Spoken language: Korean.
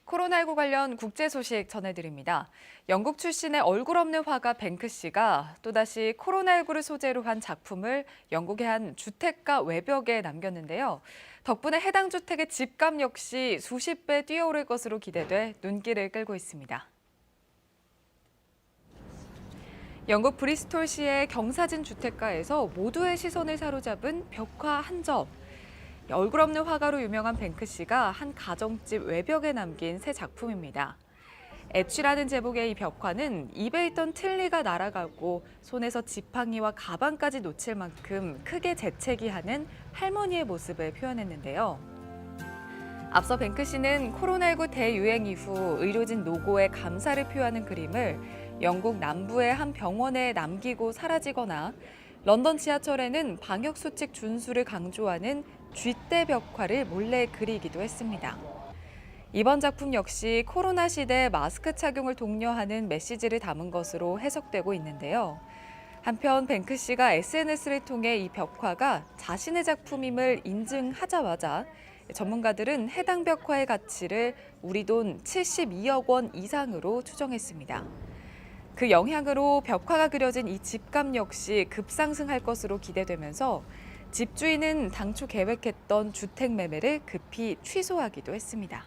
코로나19 관련 국제 소식 전해드립니다. 영국 출신의 얼굴 없는 화가 뱅크시가 또다시 코로나19를 소재로 한 작품을 영국의 한 주택가 외벽에 남겼는데요. 덕분에 해당 주택의 집값 역시 수십 배 뛰어오를 것으로 기대돼 눈길을 끌고 있습니다. 영국 브리스톨시의 경사진 주택가에서 모두의 시선을 사로잡은 벽화 한 점. 얼굴 없는 화가로 유명한 뱅크시가 한 가정집 외벽에 남긴 새 작품입니다. 애취라는 제목의 이 벽화는 입에 있던 틀니가 날아가고 손에서 지팡이와 가방까지 놓칠 만큼 크게 재채기하는 할머니의 모습을 표현했는데요. 앞서 뱅크시는 코로나19 대유행 이후 의료진 노고에 감사를 표하는 그림을 영국 남부의 한 병원에 남기고 사라지거나 런던 지하철에는 방역수칙 준수를 강조하는 쥐떼 벽화를 몰래 그리기도 했습니다. 이번 작품 역시 코로나 시대 마스크 착용을 독려하는 메시지를 담은 것으로 해석되고 있는데요. 한편 뱅크시가 SNS를 통해 이 벽화가 자신의 작품임을 인증하자마자 전문가들은 해당 벽화의 가치를 우리 돈 72억 원 이상으로 추정했습니다. 그 영향으로 벽화가 그려진 이 집값 역시 급상승할 것으로 기대되면서 집주인은 당초 계획했던 주택 매매를 급히 취소하기도 했습니다.